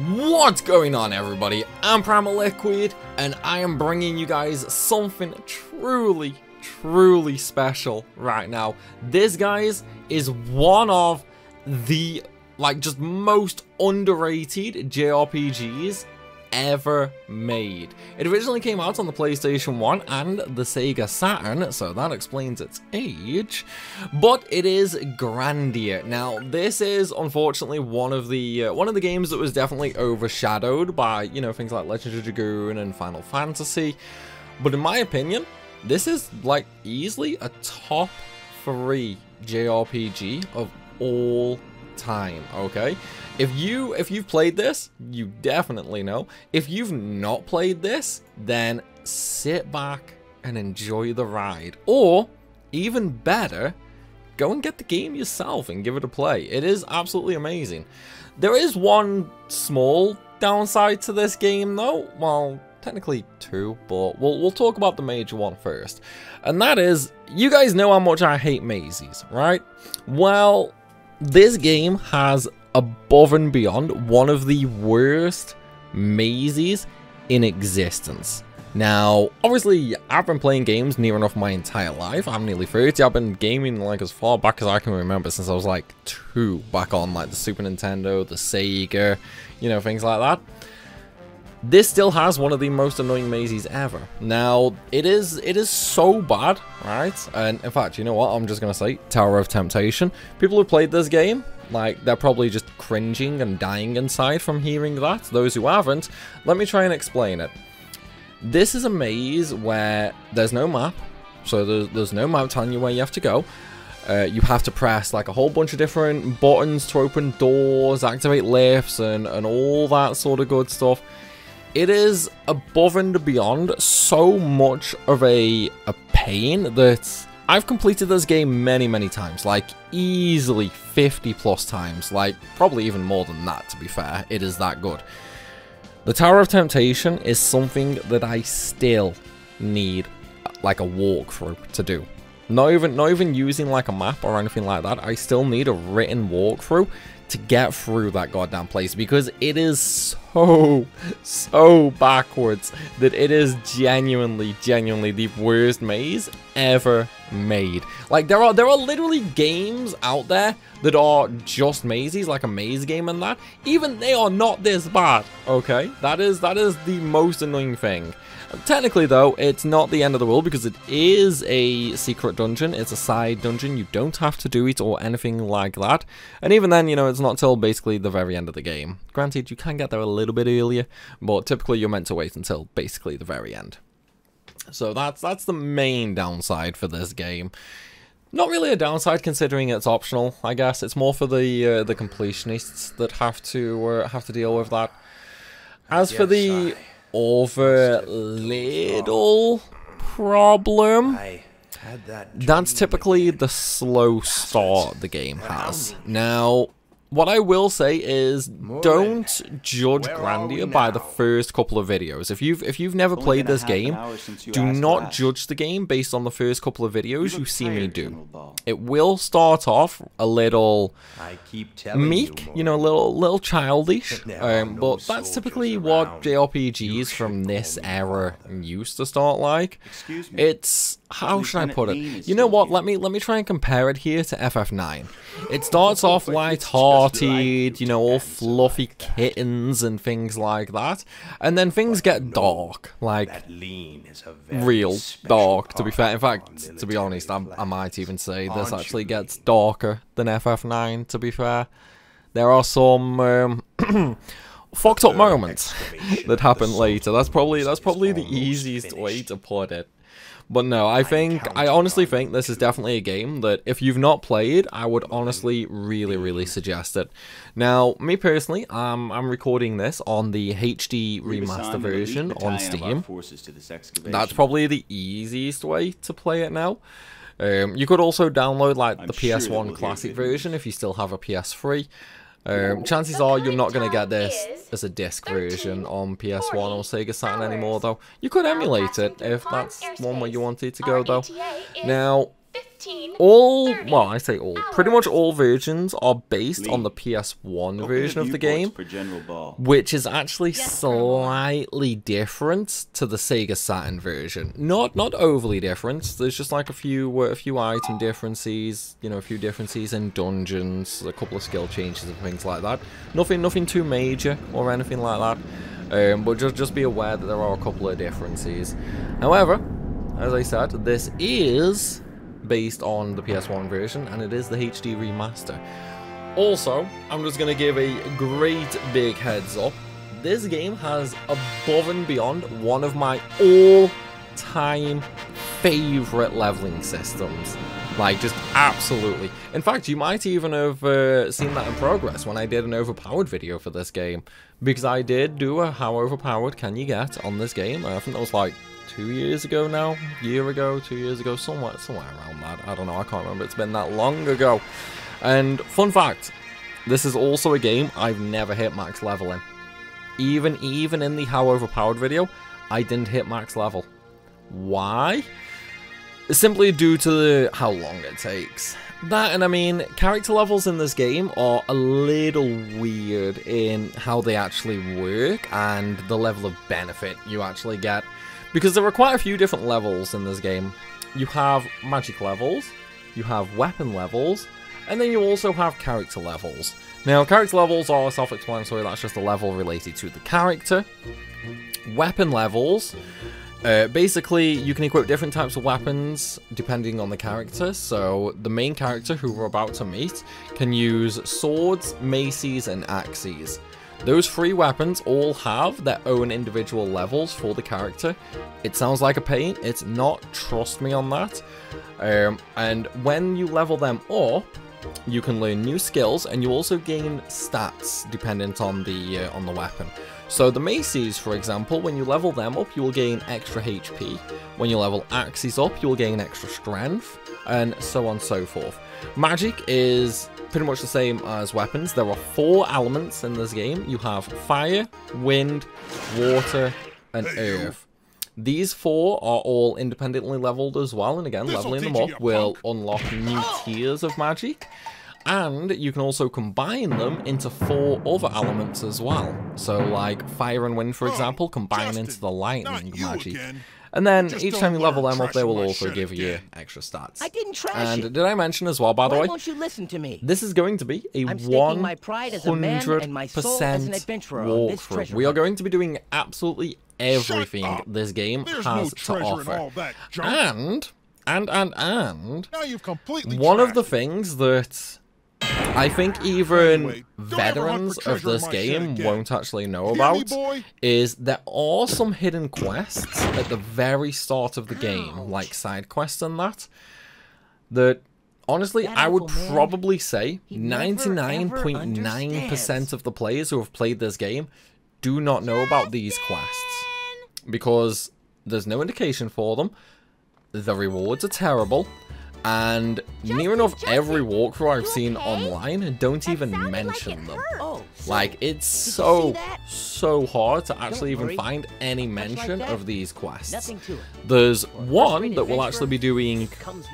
What's going on, everybody? I'm Primal Liquid, and I am bringing you guys something truly special right now. This, guys, is one of the, just most underrated JRPGs ever made. It originally came out on the PlayStation 1 and the Sega Saturn, so that explains its age, but it is Grandia. Now, this is unfortunately one of the games that was definitely overshadowed by, things like Legend of Dragoon and Final Fantasy, but in my opinion, this is easily a top 3 JRPG of all time. Okay, if you've played this, you definitely know. If you've not played this, then sit back and enjoy the ride, or even better, go and get the game yourself and give it a play. It is absolutely amazing. There is one small downside to this game though. Well, technically two, but we'll talk about the major one first, and that is, you guys know how much I hate mazes, right? Well, this game has, above and beyond, one of the worst mazes in existence. Now, obviously, I've been playing games near enough my entire life. I'm nearly 30. I've been gaming as far back as I can remember, since I was 2, back on the Super Nintendo, the Sega, things like that. This still has one of the most annoying mazes ever. Now, it is so bad, right? And in fact, you know what? I'm just gonna say Tower of Temptation. People who played this game, they're probably just cringing and dying inside from hearing that. Those who haven't, let me try and explain it. This is a maze where there's no map, so there's no map telling you where you have to go. You have to press a whole bunch of different buttons to open doors, activate lifts, and all that sort of good stuff. It is above and beyond so much of a pain that I've completed this game many times, easily 50 plus times, probably even more than that, to be fair. It is that good. The Tower of Temptation is something that I still need a walkthrough to do. Not even using a map or anything like that. I still need a written walkthrough to get through that goddamn place, because it is so backwards that it is genuinely the worst maze ever made. There are literally games out there that are just mazes, like a maze game, and that even they are not this bad. Okay, that is the most annoying thing. Technically, though, it's not the end of the world, because it is a secret dungeon. It's a side dungeon. You don't have to do it or anything like that. And even then, it's not till basically the very end of the game. Granted, you can get there a little bit earlier, but typically you're meant to wait until basically the very end. So that's the main downside for this game. Not really a downside, considering it's optional, I guess. It's more for the completionists that have to deal with that. As for the other little problem, that's typically the slow start the game has. Now, what I will say is, don't judge Grandia by the first couple of videos. If you've never played this game, do not judge the game based on the first couple of videos you see me do. It will start off a little meek, a little childish, but that's typically what JRPGs from this era used to start like. It's, how should I put it? You know what? Let me try and compare it here to FF9. It starts off light-hearted, all fluffy kittens and things like that, and then things get dark, real dark, to be fair. In fact, to be honest, I might even say this actually gets darker than FF9, to be fair. There are some fucked up moments that happen later. That's probably the easiest way to put it. But no, I honestly think this is definitely a game that if you've not played, I would honestly really suggest it. Now, me personally, I'm recording this on the HD remaster version on Steam. That's probably the easiest way to play it now. You could also download the PS1 classic version if you still have a PS3. Chances are you're not going to get this as a disc version on PS1 or Sega Saturn anymore, though. You could emulate it if that's one way you wanted to go, though. Now, well, I say all, pretty much all versions are based on the PS1 version of the game, which is actually slightly different to the Sega Saturn version. Not overly different. There's just like a few item differences, you know, a few differences in dungeons, a couple of skill changes and things like that. Nothing too major or anything like that. But just be aware that there are a couple of differences. However, as I said, this is based on the PS1 version, and it is the HD remaster. Also, I'm just going to give a great big heads up. This game has above and beyond one of my all-time favorite leveling systems. Like, just absolutely. In fact, you might even have seen that in progress when I did an overpowered video for this game. Because I did do a how overpowered can you get on this game. I think that was like 2 years ago now, year ago, 2 years ago, somewhere around that. I don't know, I can't remember, it's been that long ago. And fun fact, this is also a game I've never hit max level in. Even in the how overpowered video, I didn't hit max level. Why? Simply due to how long it takes. That, and I mean, character levels in this game are a little weird in how they actually work and the level of benefit you actually get. Because there are quite a few different levels in this game. You have magic levels, you have weapon levels, and then you also have character levels. Now, character levels are self-explanatory, that's just a level related to the character. Weapon levels, basically you can equip different types of weapons depending on the character. So the main character who we're about to meet can use swords, maces, and axes. Those three weapons all have their own individual levels for the character. It sounds like a pain, it's not, trust me on that. And when you level them up, you can learn new skills, and you also gain stats dependent on the weapon. So the maces, for example, when you level them up, you will gain extra HP. When you level axes up, you will gain extra strength, and so on and so forth. Magic is pretty much the same as weapons. There are 4 elements in this game. You have fire, wind, water, and earth. These 4 are all independently leveled as well, and again, leveling them up will unlock new tiers of magic. And you can also combine them into 4 other elements as well. So like fire and wind, for example, combine into the lightning magic. And then each time you level them up, they will also give you extra stats. I didn't trash and it. did I mention as well, by the way, Why won't you listen to me? this is going to be a 100% walkthrough. We are going to be doing absolutely everything this game has to offer. And Now you've completely one of the trashed it. things that I think even veterans of this game won't actually know about is there are some hidden quests at the very start of the game, like side quests and that honestly I would probably say 99.9% of the players who have played this game do not know about these quests because there's no indication for them, the rewards are terrible, and near enough every walkthrough I've seen online don't even mention them. Like, it's so hard to actually even find any mention of these quests. There's one that we'll actually be doing,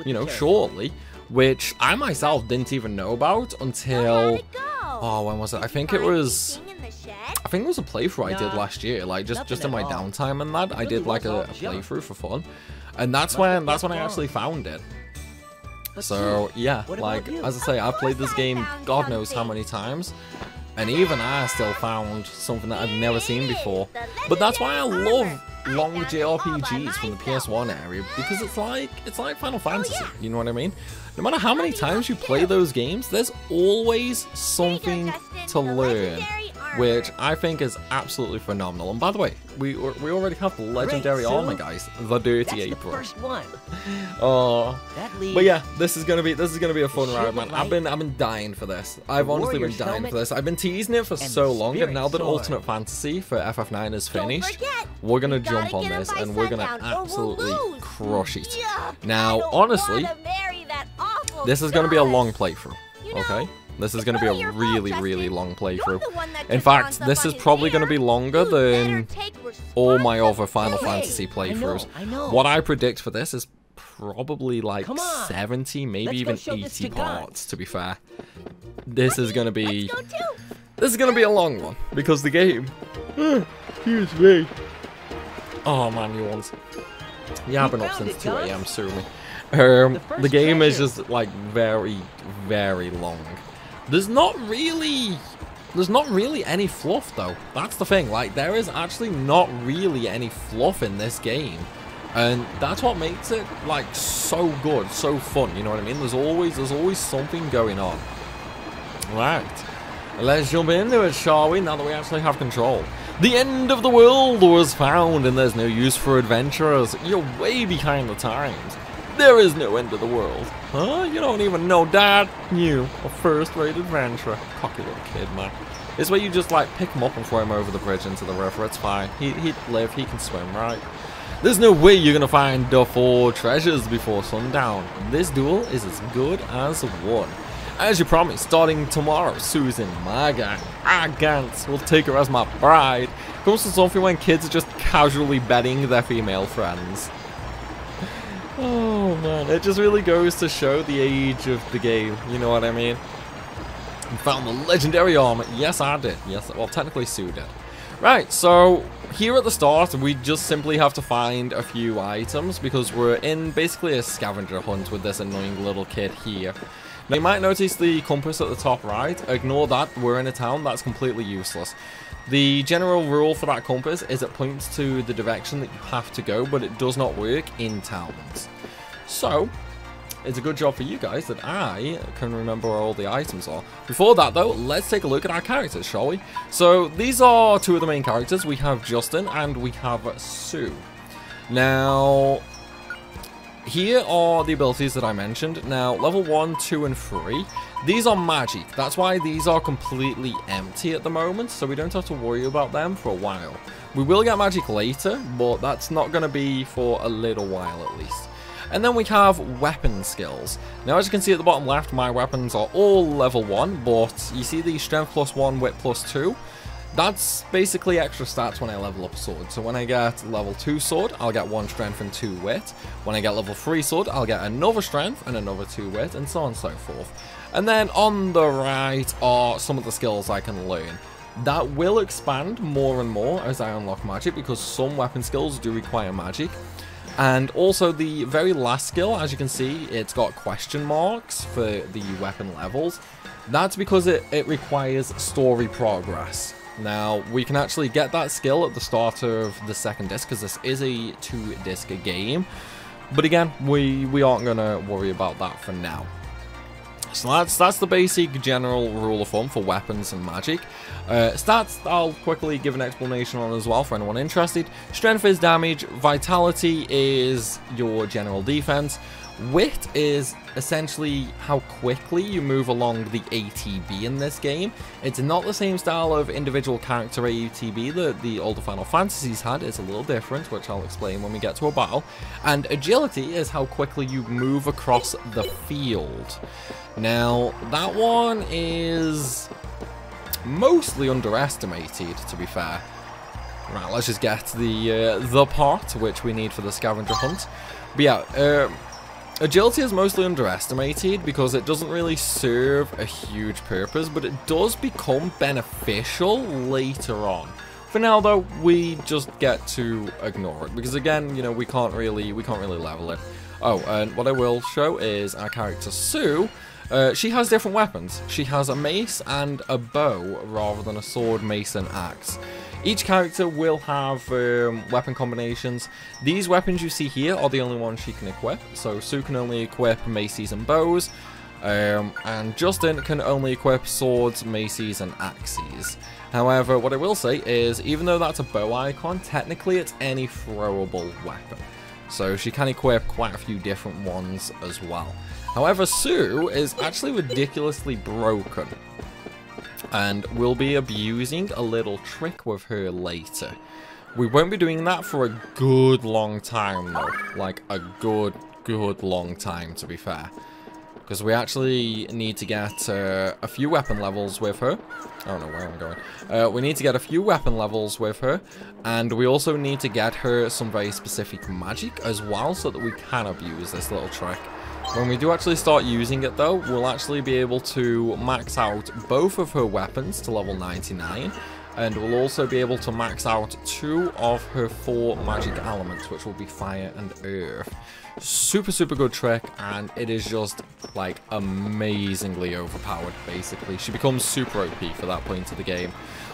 you know, shortly, which I myself didn't even know about until, oh, when was it? I think it was a playthrough I did last year, like just in my downtime and that. I did like a playthrough for fun, and that's when I actually found it. So yeah, like as I say, I've played this game God knows how many times, and even I still found something that I've never seen before. But that's why I love long JRPGs from the PS1 area, because it's like Final Fantasy, you know what I mean? No matter how many times you play those games, there's always something to learn, which I think is absolutely phenomenal. And by the way, we already have the legendary armor, guys, the Dirty Apron. Oh, but yeah, this is gonna be a fun ride, man. I've been dying for this. I've honestly been dying for this. I've been teasing it for so long, and now that Ultimate Fantasy for FF9 is finished, we're gonna jump on this and we're gonna absolutely crush it. Now, honestly, this is gonna be a long playthrough. Okay. This is going to be a really long playthrough. In fact, this is probably going to be longer than all my other Final Fantasy playthroughs. What I predict for this is probably like 70, maybe even 80 parts, to be fair. This is gonna be a long one because the game. Excuse me. Oh man, you ones. Yeah, I've been up since 2 AM, sue me. The game is just like very, very long. There's not really any fluff though. That's the thing. Like, there is actually not really any fluff in this game. And that's what makes it like so good, so fun, you know what I mean? There's always something going on. Right. Let's jump into it, shall we? Now that we actually have control. The end of the world was found and there's no use for adventurers. You're way behind the times. There is no end of the world. Huh? You don't even know, Dad? You, a first-rate adventurer. Cocky little kid, man. It's where you just like pick him up and throw him over the bridge into the river. It's fine. He'd live. He can swim, right? There's no way you're gonna find the 4 treasures before sundown. This duel is as good as won. As you promised, starting tomorrow, Susan, my gang, our Gantz, will take her as my bride. Comes to something when kids are just casually betting their female friends. Oh man, it just really goes to show the age of the game, you know what I mean? You found the legendary armor. Yes, I did. Yes, well, technically Sue did. Right, so here at the start, we just simply have to find a few items because we're in basically a scavenger hunt with this annoying little kid here. Now, you might notice the compass at the top right. Ignore that. We're in a town. That's completely useless. The general rule for that compass is it points to the direction that you have to go, but it does not work in towns. So, it's a good job for you guys that I can remember where all the items are. Before that, though, let's take a look at our characters, shall we? So, these are 2 of the main characters. We have Justine and we have Sue. Now, here are the abilities that I mentioned. Now, level 1, 2, and 3. These are magic. That's why these are completely empty at the moment, so we don't have to worry about them for a while. We will get magic later, but that's not going to be for a little while at least. And then we have weapon skills. Now, as you can see at the bottom left, my weapons are all level 1, but you see the strength +1, wit +2? That's basically extra stats when I level up a sword. So when I get level 2 sword, I'll get 1 strength and 2 wit. When I get level 3 sword, I'll get another strength and another 2 wit, and so on and so forth. And then on the right are some of the skills I can learn. That will expand more and more as I unlock magic, because some weapon skills do require magic. And also the very last skill, as you can see, it's got question marks for the weapon levels. That's because it requires story progress. Now, we can actually get that skill at the start of the 2nd disc, because this is a 2-disc game. But again, we aren't going to worry about that for now. So that's the basic general rule of thumb for weapons and magic. Stats, I'll quickly give an explanation on as well for anyone interested. Strength is damage, vitality is your general defense, wit is essentially how quickly you move along the ATB in this game. It's not the same style of individual character ATB that the older Final Fantasies had. It's a little different, which I'll explain when we get to a battle. And agility is how quickly you move across the field. Now, that one is mostly underestimated, to be fair. Right, let's just get the part which we need for the scavenger hunt. But yeah, agility is mostly underestimated because it doesn't really serve a huge purpose, but it does become beneficial later on. For now, though, we just get to ignore it because, again, you know, we can't really level it. Oh, and what I will show is our character Sue. She has different weapons. She has a mace and a bow rather than a sword, mace, and axe. Each character will have weapon combinations. These weapons you see here are the only ones she can equip. So Sue can only equip maces and bows, and Justine can only equip swords, maces, and axes. However, what I will say is, even though that's a bow icon, technically it's any throwable weapon. So she can equip quite a few different ones as well. However, Sue is actually ridiculously broken, and we'll be abusing a little trick with her later. We won't be doing that for a good long time though, like a good long time, to be fair. because we actually need to get a few weapon levels with her. I don't know where I'm going. We need to get a few weapon levels with her, and we also need to get her some very specific magic as well, so that we can abuse this little trick. When we do actually start using it though, we'll actually be able to max out both of her weapons to level 99, and we'll also be able to max out 2 of her 4 magic elements, which will be fire and earth. Super good trick, and it is just like amazingly overpowered. Basically, she becomes super OP for that point of the game.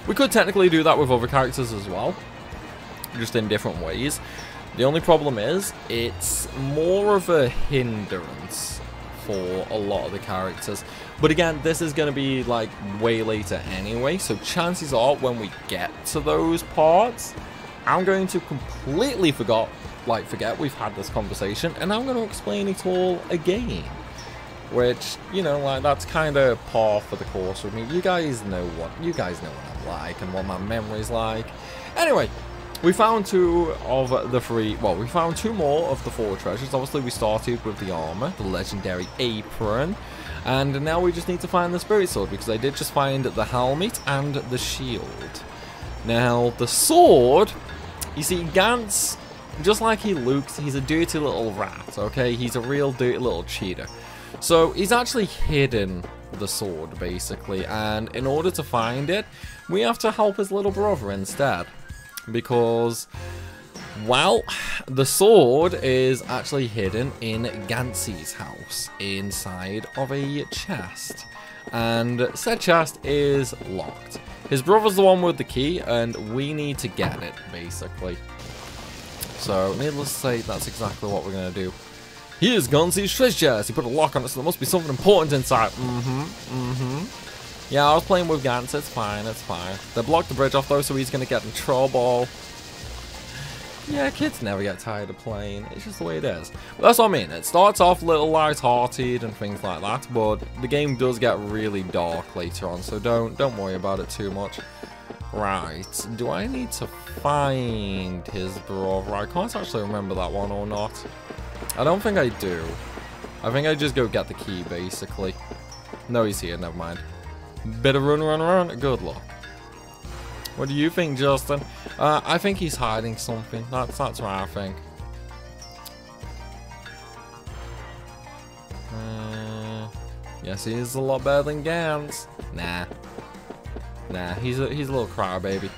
We could technically do that with other characters as well, just in different ways. The only problem is it's more of a hindrance for a lot of the characters. But again, this is going to be like way later anyway, so chances are when we get to those parts, I'm going to completely forget we've had this conversation, and I'm going to explain it all again. Which, you know, like, that's kind of par for the course with me. You guys know what I'm like and what my memory's like. Anyway, we found 2 of the 3, well, we found 2 more of the 4 treasures. Obviously, we started with the armor, the legendary apron, and now we just need to find the spirit sword, because I did just find the helmet and the shield. Now, the sword, you see, Gantz, just like he looks, he's a dirty little rat, okay? He's a real dirty little cheater. So, he's actually hidden the sword, basically, and in order to find it, we have to help his little brother instead. Because, well, the sword is actually hidden in Gantzy's house, inside of a chest. And said chest is locked. His brother's the one with the key, and we need to get it, basically. So, needless to say, that's exactly what we're going to do. Here's Gantzy's treasure chest. He put a lock on it, so there must be something important inside. Yeah, I was playing with Gantz. It's fine, it's fine. They blocked the bridge off, though, so he's going to get in trouble. Yeah, kids never get tired of playing. It's just the way it is. But that's what I mean. It starts off a little light-hearted and things like that, but the game does get really dark later on, so don't worry about it too much. Right, do I need to find his brother? I can't actually remember that one or not. I don't think I do. I think I just go get the key, basically. No, he's here, never mind. Bit of run. Good luck. What do you think, Justin? I think he's hiding something. That's what I think. Yes, he is a lot better than Gantz. Nah, he's a little crybaby.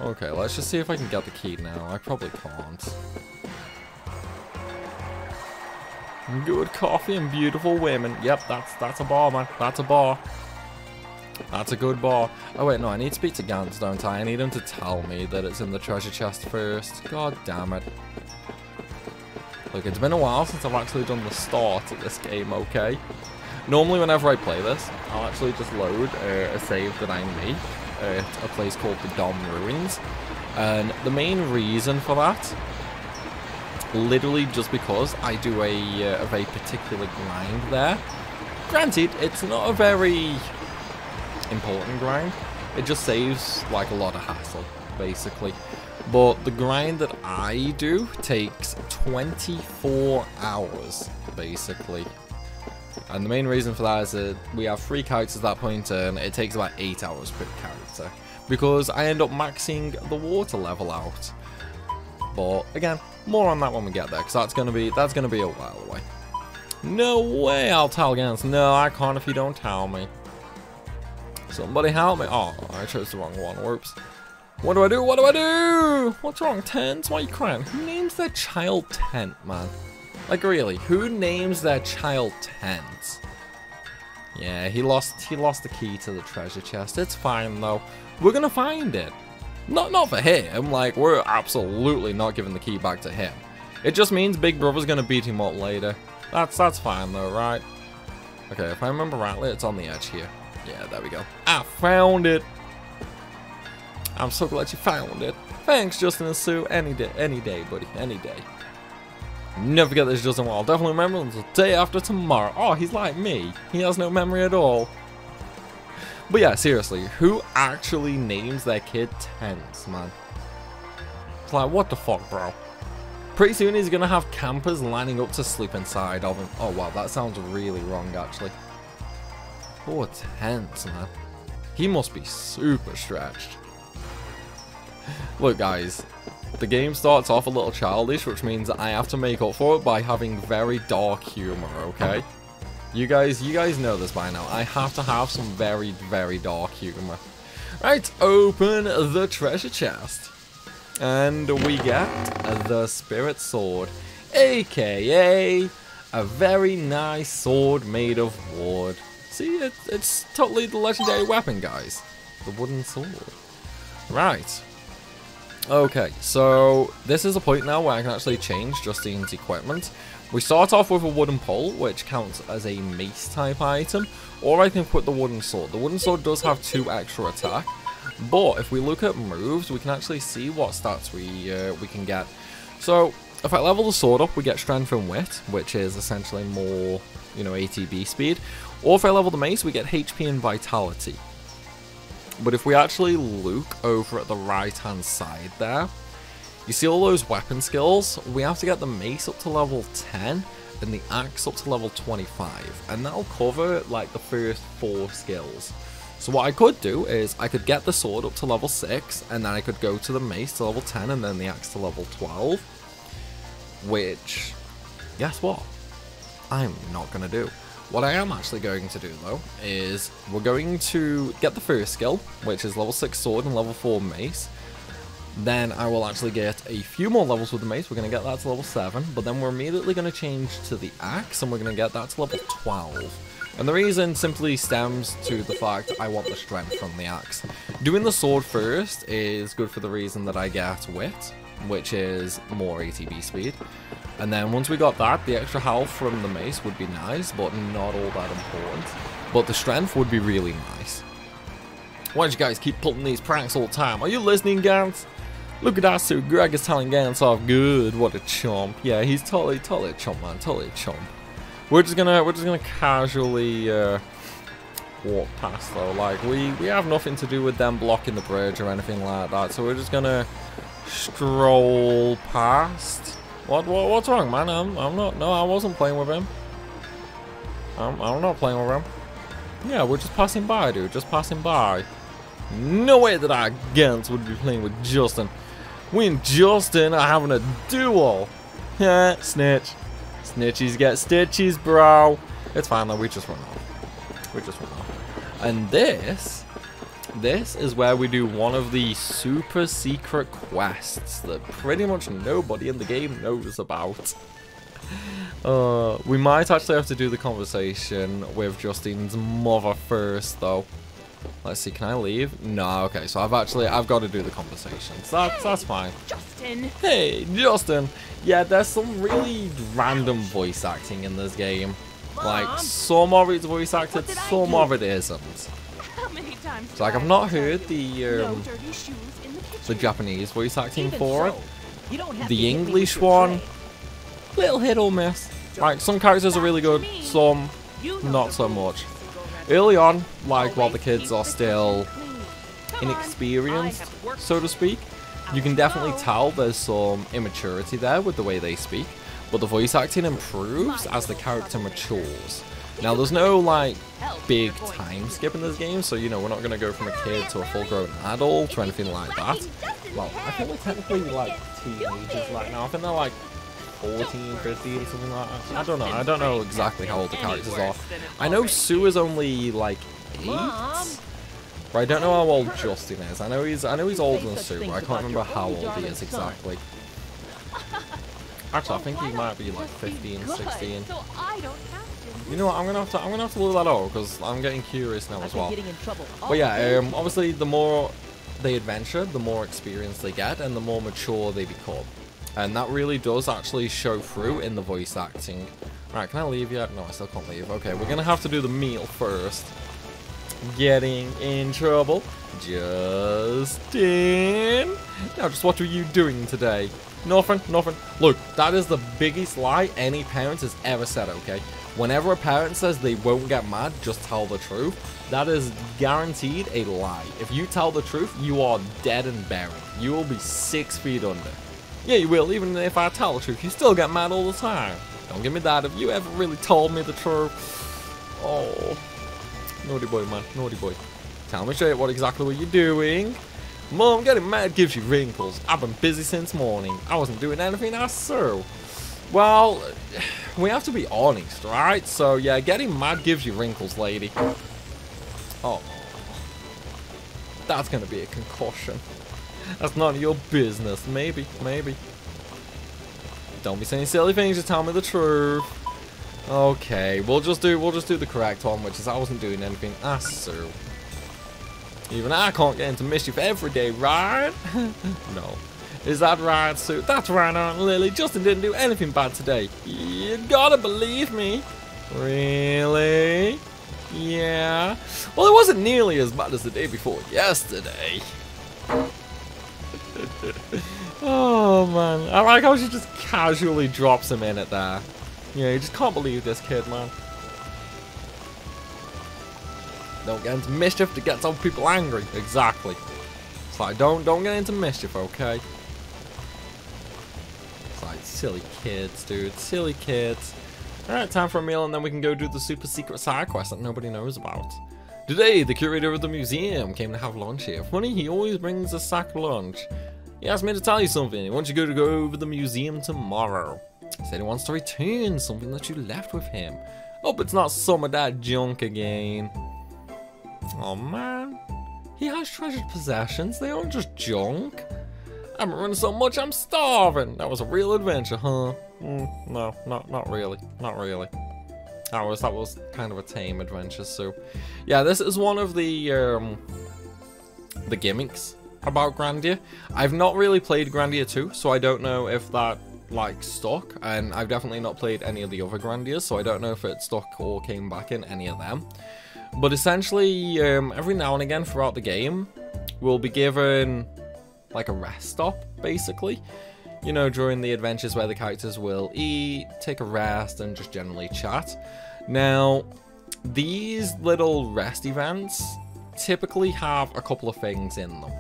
Okay, let's just see if I can get the key now. I probably can't. Good coffee and beautiful women. Yep, that's a bar, man. That's a bar. That's a good bar. Oh wait, no, I need to speak to Gantz, don't I? I need him to tell me that it's in the treasure chest first. God damn it. Look, it's been a while since I've actually done the start of this game, okay? Normally whenever I play this, I'll actually just load a save that I make at a place called the Dom Ruins. And the main reason for that, literally just because I do a very particular grind there. Granted, it's not a very important grind. It just saves like a lot of hassle, basically. But the grind that I do takes 24 hours, basically. And the main reason for that is that we have 3 characters at that point, and it takes about 8 hours per character. Because I end up maxing the water level out. But again, more on that when we get there, because that's gonna be a while away. No way I'll tell Gantz. No, I can't if you don't tell me. Somebody help me. Oh, I chose the wrong one. Whoops. What do I do? What do I do? What's wrong? Tent? Why are you crying? Who names their child Tent, man? Like, really, who names their child Tent? Yeah, he lost the key to the treasure chest. It's fine, though. We're gonna find it. Not for him. Like, we're absolutely not giving the key back to him. It just means Big Brother's gonna beat him up later. That's fine, though, right? Okay, if I remember rightly, it's on the edge here. Yeah, there we go. I found it. I'm so glad you found it. Thanks, Justin and Sue. Any day, buddy. Any day. Never forget this, Justin. Well, I'll definitely remember until the day after tomorrow. Oh, he's like me. He has no memory at all. But yeah, seriously, who actually names their kid Tents, man? It's like, what the fuck, bro? pretty soon he's going to have campers lining up to sleep inside of him. Oh, wow, that sounds really wrong, actually. Oh, tense, man. He must be super stretched. Look, guys, the game starts off a little childish, which means I have to make up for it by having very dark humor, okay? You guys know this by now. I have to have some very, very dark humor. Right, open the treasure chest. And we get the Spirit Sword, aka a very nice sword made of wood. See, it's totally the legendary weapon, guys. The wooden sword. Right. Okay, so this is a point now where I can actually change Justine's equipment. We start off with a wooden pole, which counts as a mace type item, or I can equip the wooden sword. The wooden sword does have 2 extra attack, but if we look at moves, we can actually see what stats we can get. So if I level the sword up, we get strength and wit, which is essentially more, you know, ATB speed. Or if I level the mace, we get HP and vitality. But if we actually look over at the right hand side there, you see all those weapon skills? We have to get the mace up to level 10 and the axe up to level 25, and that'll cover like the first 4 skills. So what I could do is I could get the sword up to level 6, and then I could go to the mace to level 10 and then the axe to level 12, which, guess what, I'm not going to do. What I am actually going to do, though, is we're going to get the first skill, which is level 6 sword and level 4 mace. Then I will actually get a few more levels with the mace. We're going to get that to level 7, but then we're immediately going to change to the axe, and we're going to get that to level 12. And the reason simply stems to the fact I want the strength from the axe. Doing the sword first is good for the reason that I get wit, which is more ATB speed. And then once we got that, the extra health from the mace would be nice, but not all that important. But the strength would be really nice. Why don't you guys keep pulling these pranks all the time? Are you listening, Gans? Look at that suit. Greg is telling Gans off good. What a chump. Yeah, he's totally a chump, man. Totally a chump. We're just gonna casually walk past though. Like we have nothing to do with them blocking the bridge or anything like that. So we're just gonna stroll past. What's wrong, man? I'm not. No, I wasn't playing with him. I'm not playing with him. Yeah, we're just passing by, dude. Just passing by. No way that I Gans would be playing with Justin. We and Justin are having a duel. Yeah, snitch. Snitchies get stitches, bro. It's fine though. We just run off. We just run off. And this is where we do one of the super secret quests that pretty much nobody in the game knows about. We might actually have to do the conversation with Justine's mother first, though. Let's see, can I leave? No, okay, so I've got to do the conversation. So that's fine. Justin. Hey, Justin. Yeah, there's some really random voice acting in this game. Mom, like, some of it's voice acted, some of it isn't. How many times So, like, I've not heard the Japanese voice acting for it. The English one, little hit or miss. Like, some characters are really good, some not so much. Early on, like while the kids are still inexperienced, so to speak, you can definitely tell there's some immaturity there with the way they speak, but the voice acting improves as the character matures. Now, there's no, like, big time skip in this game, so, you know, we're not going to go from a kid to a full-grown adult or anything like that. Well, I think we're technically, like, teenagers right now. I think they're, like, 14, 15, something like that. I don't know exactly how old the characters are. I know Sue is only, like, 8. But I don't know how old Justine is. I know he's older than Sue, but I can't remember how old he is exactly. Actually, I think he might be, like, 15, 16. You know what, I'm gonna have to look that up because I'm getting curious now as well. But yeah, obviously the more they adventure, the more experience they get and the more mature they become. And that really does actually show through in the voice acting. Right, can I leave yet? No, I still can't leave. Okay, we're gonna have to do the meal first. Getting in trouble. Justine. Now, just what are you doing today? Nothing. Look, that is the biggest lie any parent has ever said, okay? Whenever a parent says they won't get mad, just tell the truth. That is guaranteed a lie. If you tell the truth, you are dead and buried. You will be 6 feet under. Yeah, you will, even if I tell the truth. You still get mad all the time. Don't give me that. Have you ever really told me the truth? Oh. Naughty boy, man. Naughty boy. Tell me straight what exactly were you doing? Mom, getting mad gives you wrinkles. I've been busy since morning. I wasn't doing anything, I so. Well, we have to be honest, right? So, yeah, getting mad gives you wrinkles, lady. Oh. That's going to be a concussion. That's none of your business. Maybe, maybe. Don't be saying silly things, just tell me the truth. Okay, we'll just do the correct one, which is I wasn't doing anything. Ah, so. Even I can't get into mischief every day, right? No. Is that right, Sue? That's right, Aunt Lily. Justin didn't do anything bad today. You gotta believe me. Really? Yeah. Well, it wasn't nearly as bad as the day before yesterday. Oh, man. I like how she just casually drops him in it there. Yeah, you just can't believe this kid, man. Don't get into mischief to get some people angry. Exactly. It's like, don't get into mischief, okay? It's like, silly kids, dude. Silly kids. Alright, time for a meal, and then we can go do the super secret side quest that nobody knows about. Today, the curator of the museum came to have lunch here. Funny, he always brings a sack lunch. He asked me to tell you something. He wants you to go over the museum tomorrow. He said he wants to return something that you left with him. Hope it's not some of that junk again. Oh man, he has treasured possessions. They aren't just junk. I've been running so much, I'm starving. That was a real adventure, huh? No, not really. Not really. That was kind of a tame adventure. So, yeah, this is one of the gimmicks about Grandia. I've not really played Grandia 2, so I don't know if that like stuck, and I've definitely not played any of the other Grandias, so I don't know if it stuck or came back in any of them. But essentially, every now and again throughout the game, we'll be given like a rest stop, basically. You know, during the adventures where the characters will eat, take a rest, and just generally chat. Now, these little rest events typically have a couple of things in them.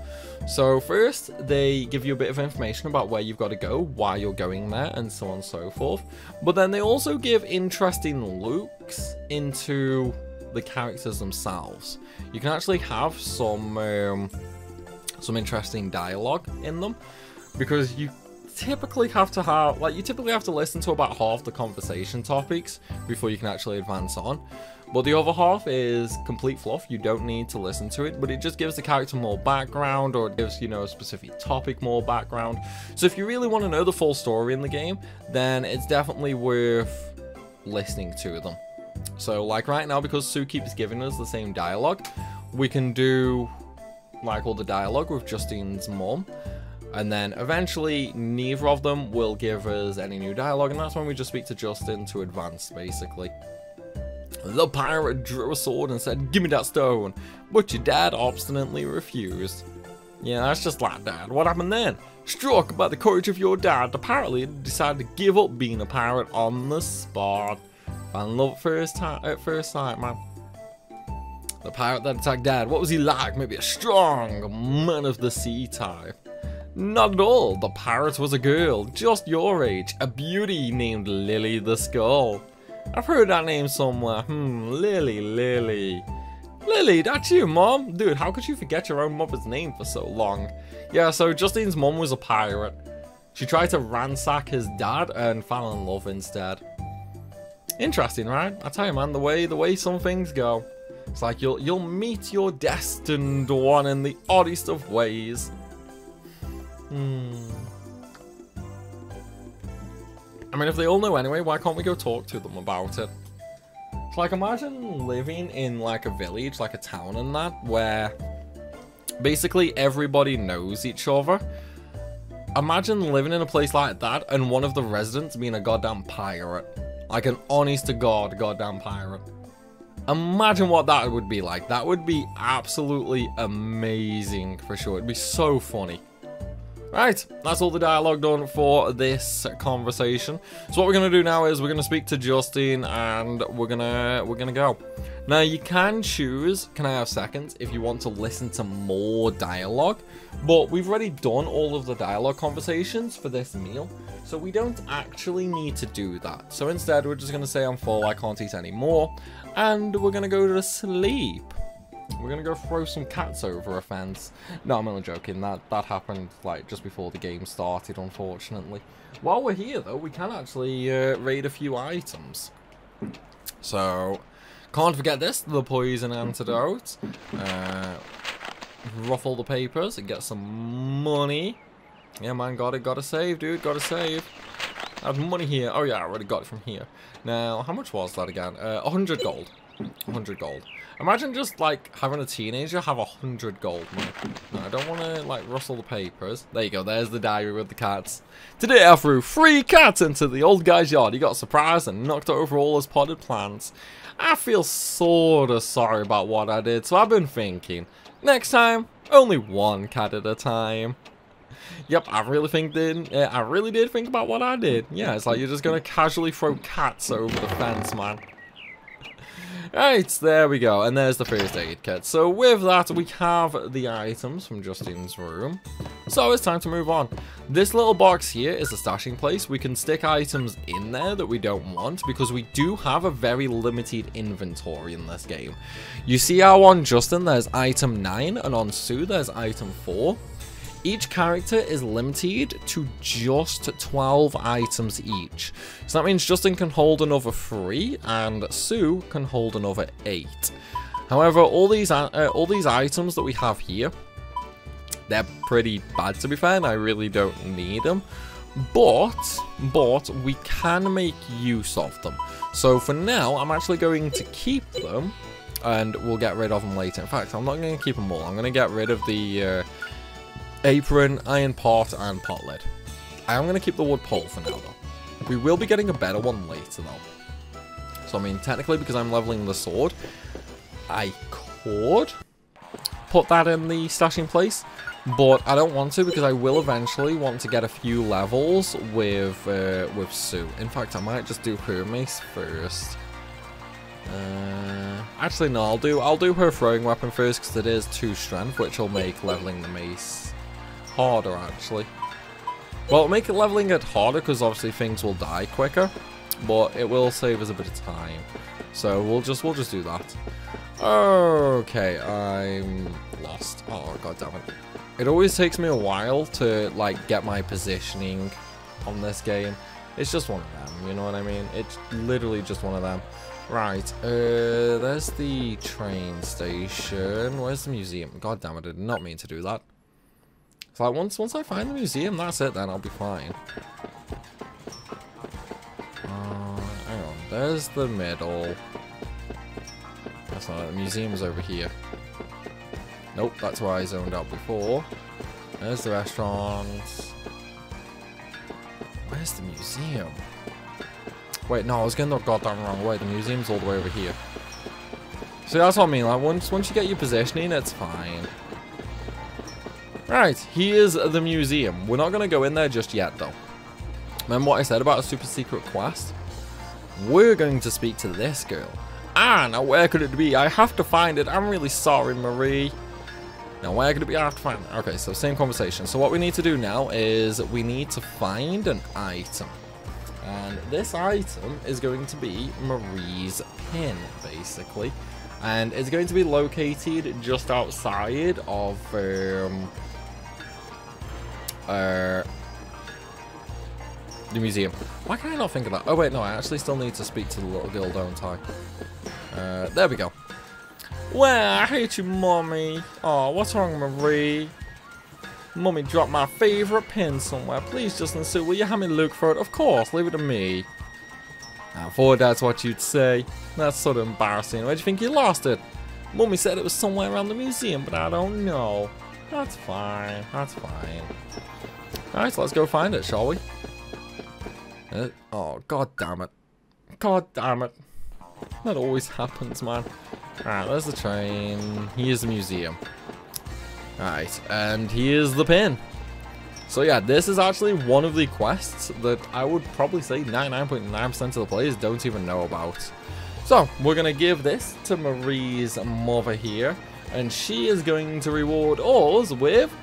So first, they give you a bit of information about where you've got to go, why you're going there, and so on and so forth. But then they also give interesting looks into the characters themselves. You can actually have some interesting dialogue in them, because you typically have to listen to about half the conversation topics before you can actually advance on. But the other half is complete fluff. You don't need to listen to it, but it just gives the character more background, or it gives, you know, a specific topic more background. So if you really want to know the full story in the game, then it's definitely worth listening to them. So like right now, because Sue keeps giving us the same dialogue, we can do like all the dialogue with Justine's mom, and then eventually neither of them will give us any new dialogue, and that's when we just speak to Justine to advance, basically. The pirate drew a sword and said, "Give me that stone," but your dad obstinately refused. Yeah, that's just like Dad. What happened then? Struck by the courage of your dad, the pirate leader decided to give up being a pirate on the spot. Fell in love at first sight, man. The pirate that attacked Dad, what was he like? Maybe a strong man of the sea type? Not at all. The pirate was a girl, just your age, a beauty named Lily the Skull. I've heard that name somewhere. Lily. Lily, that's you, Mom? Dude, how could you forget your own mother's name for so long? Yeah, so Justine's mom was a pirate. She tried to ransack his dad and fell in love instead. Interesting, right? I tell you, man, the way some things go. It's like you'll meet your destined one in the oddest of ways. I mean, if they all know anyway, why can't we go talk to them about it? It's like, imagine living in like a village, like a town and that, where basically everybody knows each other. Imagine living in a place like that and one of the residents being a goddamn pirate. Like an honest to God goddamn pirate. Imagine what that would be like. That would be absolutely amazing for sure. It'd be so funny. Right, that's all the dialogue done for this conversation. So what we're gonna do now is we're gonna speak to Justine and we're gonna go. Now you can choose, can I have seconds, if you want to listen to more dialogue, but we've already done all of the dialogue conversations for this meal, so we don't actually need to do that. So instead we're just gonna say I'm full, I can't eat anymore, and we're gonna go to sleep. We're gonna go throw some cats over a fence. No, I'm only joking. That happened like just before the game started, unfortunately. While we're here, though, we can actually raid a few items. So, can't forget this: the poison antidote. Ruffle the papers and get some money. Yeah, man, gotta save, dude. Gotta save. I have money here. Oh yeah, I already got it from here. Now, how much was that again? 100 gold. 100 gold. Imagine just like having a teenager have 100 gold, man. No, I don't want to like rustle the papers. There you go, there's the diary with the cats. Today I threw 3 cats into the old guy's yard. He got surprised and knocked over all his potted plants. I feel sorta sorry about what I did, so I've been thinking, next time, only 1 cat at a time. Yep, I really did think about what I did. Yeah, it's like you're just gonna casually throw cats over the fence, man. Right, there we go, and there's the first aid kit. So with that, we have the items from Justine's room. So it's time to move on. This little box here is a stashing place. We can stick items in there that we don't want, because we do have a very limited inventory in this game. You see how on Justine there's item 9, and on Sue there's item 4. Each character is limited to just 12 items each. So that means Justine can hold another 3 and Sue can hold another 8. However, all these items that we have here, they're pretty bad to be fair, and I really don't need them. But we can make use of them. So for now, I'm actually going to keep them and we'll get rid of them later. In fact, I'm not going to keep them all. I'm going to get rid of the apron, iron pot, and pot lid. I am going to keep the wood pole for now, though. We will be getting a better one later, though. So, I mean, technically, because I'm leveling the sword, I could put that in the stashing place, but I don't want to because I will eventually want to get a few levels with Sue. In fact, I might just do her mace first. Actually, no, I'll do her throwing weapon first because it is 2 strength, which will make leveling the mace harder, actually. Well, it'll make it leveling it harder because obviously things will die quicker, but it will save us a bit of time. So we'll just do that. Okay, I'm lost. Oh god damn it! It always takes me a while to like get my positioning on this game. It's just one of them, you know what I mean? It's literally just one of them. Right, there's the train station. Where's the museum? God damn it, I did not mean to do that. So like once I find the museum, that's it then, I'll be fine. Hang on, there's the middle. That's not it, the museum's over here. Nope, that's where I zoned out before. There's the restaurants. Where's the museum? Wait, no, I was getting the goddamn wrong way. The museum's all the way over here. See, that's what I mean. Like, once you get your positioning, it's fine. Right, here's the museum. We're not going to go in there just yet, though. Remember what I said about a super secret quest? We're going to speak to this girl. Ah, now where could it be? I have to find it. I'm really sorry, Marie. Now, where could it be? I have to find it. Okay, so same conversation. So what we need to do now is we need to find an item. And this item is going to be Marie's pin, basically. And it's going to be located just outside of the museum. Why can I not think of that? Oh wait, no, I actually still need to speak to the little girl, don't I? There we go. Well, I hate you, Mommy. Oh, what's wrong, Marie? Mummy dropped my favourite pin somewhere. Please, Justine Sue, will you have me look for it? Of course, leave it to me. I thought that's what you'd say. That's sort of embarrassing. Where do you think you lost it? Mummy said it was somewhere around the museum, but I don't know. That's fine. That's fine. Alright, so let's go find it, shall we? Oh, god damn it. God damn it. That always happens, man. Alright, there's the train. Here's the museum. Alright, and here's the pin. So yeah, this is actually one of the quests that I would probably say 99.9% of the players don't even know about. So we're going to give this to Marie's mother here, and she is going to reward us with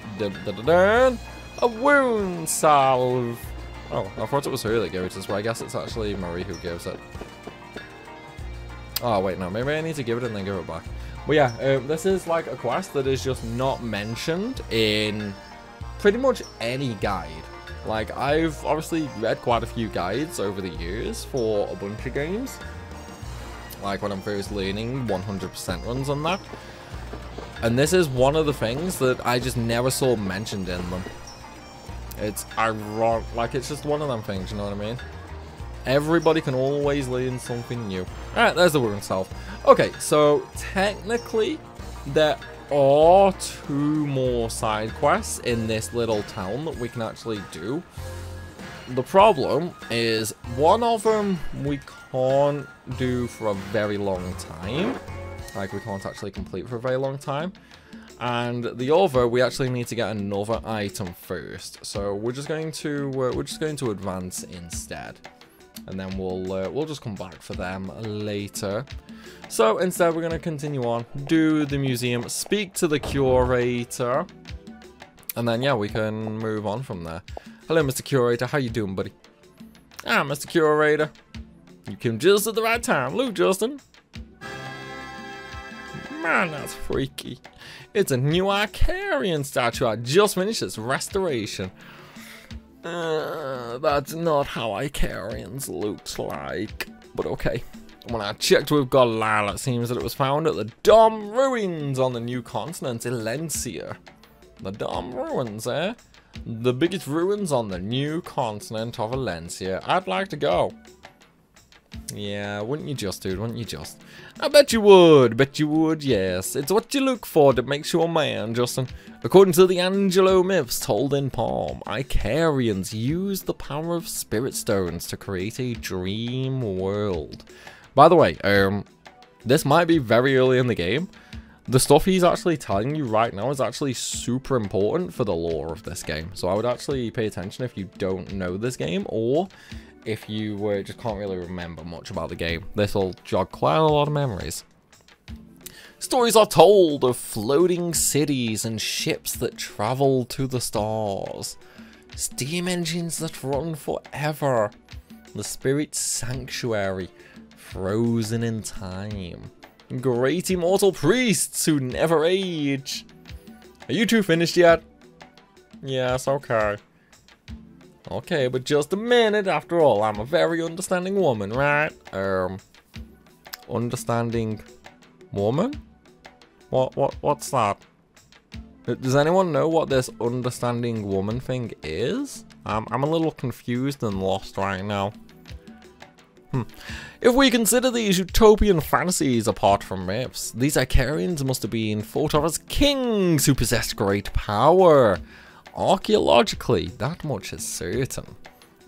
a wound salve. Oh, I thought it was her that gave it to us, but I guess it's actually Marie who gives it. Oh wait, no, maybe I need to give it and then give it back. But yeah, this is like a quest that is just not mentioned in pretty much any guide. Like, I've obviously read quite a few guides over the years for a bunch of games, like when I'm first learning 100% runs on that, and this is one of the things that I just never saw mentioned in them. It's ironic, like it's just one of them things, you know what I mean? Everybody can always learn something new. Alright, there's the wound salve. Okay, so technically there are 2 more side quests in this little town that we can actually do. The problem is one of them we can't do for a very long time. Like, we can't actually complete for a very long time. And the other, we actually need to get another item first. So we're just going to advance instead, and then we'll just come back for them later. So instead, we're going to continue on, do the museum, speak to the curator, and then yeah, we can move on from there. Hello, Mr. Curator. How you doing, buddy? Ah, Mr. Curator. You came just at the right time. Look, Justine. Man, that's freaky. It's a new Icarian statue. I just finished its restoration. That's not how Icarians looked like. But okay. When I checked with Godlyle, it seems that it was found at the Dom Ruins on the new continent, Elencia. The Dom Ruins, eh? The biggest ruins on the new continent of Elencia. I'd like to go. Yeah, wouldn't you just, dude? Wouldn't you just? I bet you would, yes. It's what you look for that makes you a man, Justine. According to the Angelo myths told in Palm, Icarians use the power of spirit stones to create a dream world. By the way, this might be very early in the game. The stuff he's actually telling you right now is actually super important for the lore of this game. So I would actually pay attention if you don't know this game, or if you just can't really remember much about the game. This will jog quite a lot of memories. Stories are told of floating cities and ships that travel to the stars. Steam engines that run forever. The spirit sanctuary, frozen in time. Great immortal priests who never age. Are you two finished yet? Yes, okay. Okay, but just a minute. After all, I'm a very understanding woman, right? Understanding woman? What's that? Does anyone know what this understanding woman thing is? I'm a little confused and lost right now. If we consider these utopian fantasies apart from myths, these Icarians must have been thought of as kings who possessed great power. Archaeologically, that much is certain.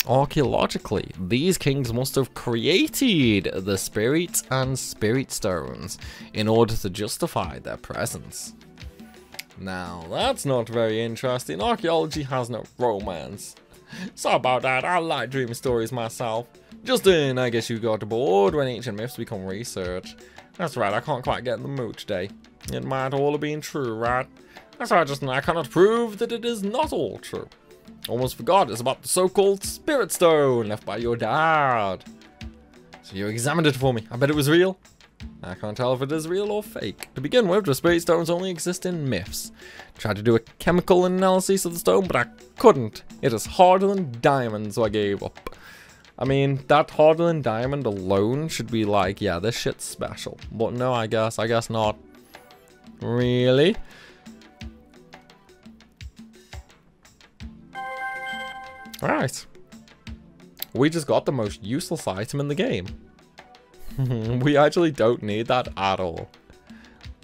Archaeologically, these kings must have created the spirits and spirit stones in order to justify their presence. Now, that's not very interesting. Archaeology has no romance. Sorry about that, I like dream stories myself. Justine, I guess you got bored when ancient myths become research. That's right, I can't quite get in the mood today. It might all have been true, right? That's right, Justine, I cannot prove that it is not all true. Almost forgot, it's about the so-called spirit stone left by your dad. So you examined it for me. I bet it was real. I can't tell if it is real or fake. To begin with, the spirit stones only exist in myths. Tried to do a chemical analysis of the stone, but I couldn't. It is harder than diamond, so I gave up. I mean, that harder than diamond alone should be like, yeah, this shit's special. But no, I guess not. Really? Alright. We just got the most useless item in the game. We actually don't need that at all.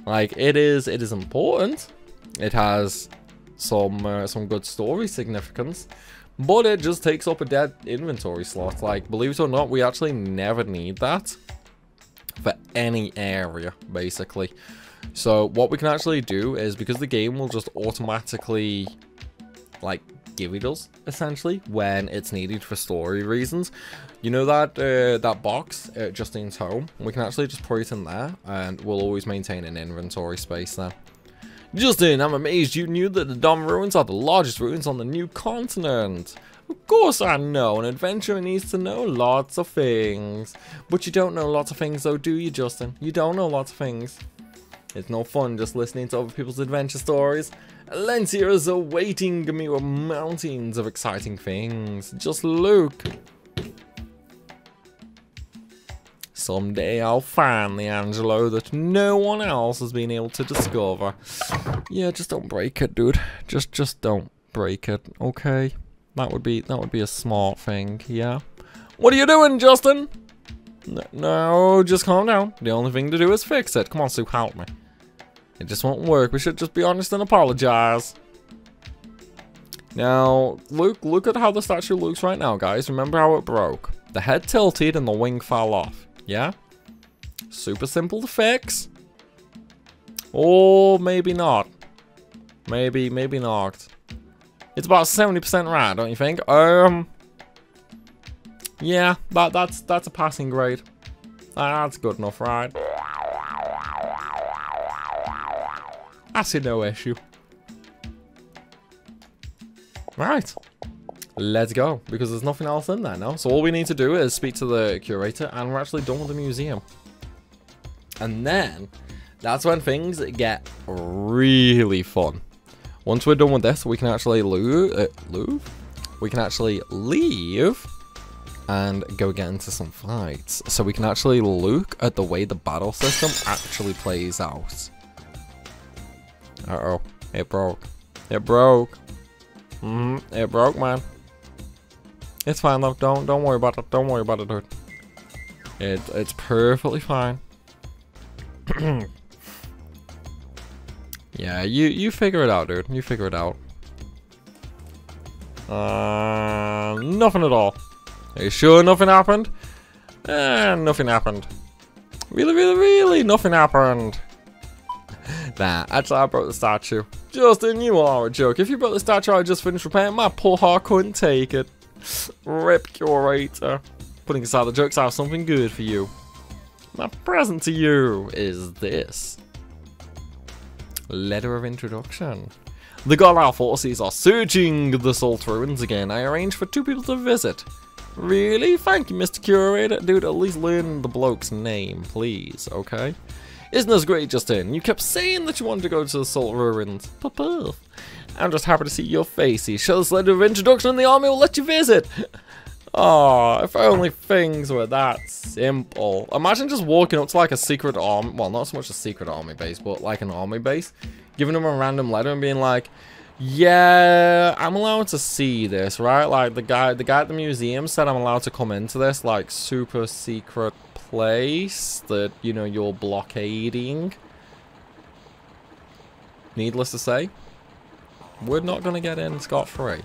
Like, it is important. It has some good story significance. But it just takes up a dead inventory slot. Like, believe it or not, we actually never need that for any area, basically. So what we can actually do is, because the game will just automatically, like, skivvy does, essentially, when it's needed for story reasons. You know that that box at Justine's home? We can actually just put it in there, and we'll always maintain an inventory space there. Justine, I'm amazed you knew that the Dom ruins are the largest ruins on the new continent. Of course I know, an adventurer needs to know lots of things. But you don't know lots of things though, do you, Justin? You don't know lots of things. It's no fun just listening to other people's adventure stories. Alencia is awaiting me with mountains of exciting things. Just look. Someday I'll find the Angelo that no one else has been able to discover. Yeah, just don't break it, dude. Just don't break it, okay? That would be a smart thing, yeah? What are you doing, Justin? No, just calm down. The only thing to do is fix it. Come on, Sue, help me. It just won't work. We should just be honest and apologize. Now, look at how the statue looks right now, guys. Remember how it broke? The head tilted and the wing fell off. Yeah? Super simple to fix. Or maybe not. Maybe not. It's about 70% right, don't you think? Yeah, that's a passing grade. That's good enough, right? I see no issue. Right. Let's go, because there's nothing else in there now. So all we need to do is speak to the curator, and we're actually done with the museum. And then, that's when things get really fun. Once we're done with this, we can actually we can actually leave and go get into some fights. So we can actually look at the way the battle system actually plays out. Uh-oh, it broke. It broke. It broke, man. It's fine though. Don't worry about it. Don't worry about it, dude. It's perfectly fine. Yeah, you figure it out, dude. You figure it out. Nothing at all. Are you sure nothing happened? Nothing happened. Really, nothing happened. Nah, actually I broke the statue. Justin, you are a joke. If you broke the statue I just finished repairing, my poor heart couldn't take it. Rip curator. Putting aside the jokes, I have something good for you. My present to you is this. Letter of introduction. The Godal forces are searching the Salt Ruins again. I arranged for 2 people to visit. Really? Thank you, Mr. Curator. Dude, at least learn the bloke's name, please, okay? Isn't this great, Justine? You kept saying that you wanted to go to the Salt Ruins. Papa. I'm just happy to see your face. Show this letter of introduction and the army will let you visit. Oh, if only things were that simple. Imagine just walking up to like a secret army, well, not so much a secret army base, but like an army base, giving them a random letter and being like, yeah, I'm allowed to see this, right? Like the guy at the museum said I'm allowed to come into this like super secret place that, you know, you're blockading. Needless to say, we're not gonna get in scot-free.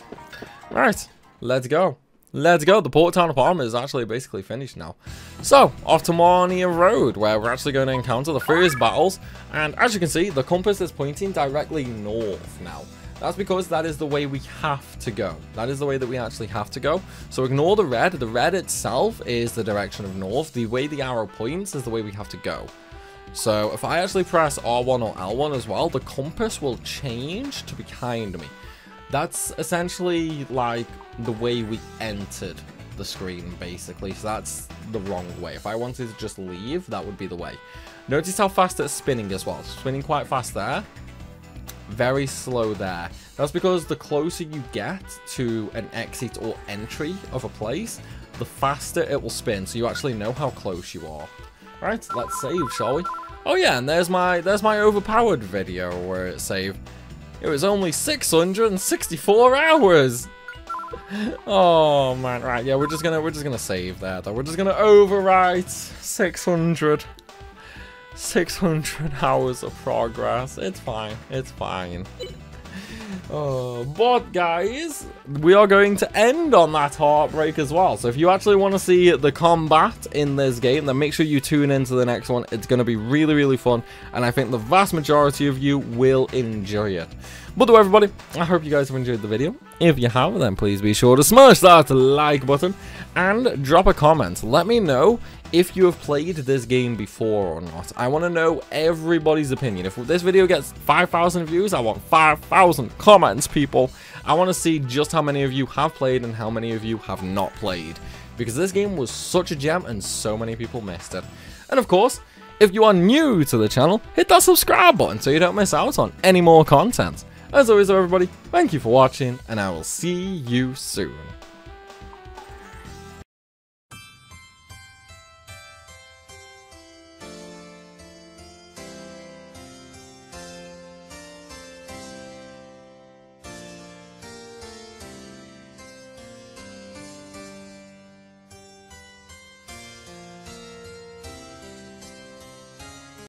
Right, let's go. Let's go. The Port Town apartment is actually basically finished now. So, off to Marnia Road, where we're actually going to encounter the first battles. And as you can see, the compass is pointing directly north now. That's because that is the way we have to go. That is the way that we actually have to go. So ignore the red. The red itself is the direction of north. The way the arrow points is the way we have to go. So if I actually press R1 or L1 as well, the compass will change to behind me. That's essentially like the way we entered the screen, basically. So that's the wrong way. If I wanted to just leave, that would be the way. Notice how fast it's spinning as well. It's spinning quite fast there. Very slow there. That's because the closer you get to an exit or entry of a place, the faster it will spin. So you actually know how close you are. Right, let's save, shall we? Oh yeah, and there's my overpowered video where it saved. It was only 664 hours. Oh man, right? Yeah, we're just gonna save that. Though. We're just gonna overwrite 600 hours of progress. It's fine. It's fine. But guys, we are going to end on that heartbreak as well. So if you actually want to see the combat in this game, then make sure you tune into the next one. It's going to be really, really fun, and I think the vast majority of you will enjoy it. But to everybody, I hope you guys have enjoyed the video. If you have, then please be sure to smash that like button and drop a comment. Let me know if you have played this game before or not. I want to know everybody's opinion. If this video gets 5,000 views, I want 5,000 comments, people. I want to see just how many of you have played and how many of you have not played, because this game was such a gem and so many people missed it. And of course, if you are new to the channel, hit that subscribe button so you don't miss out on any more content. As always, everybody, thank you for watching, and I will see you soon.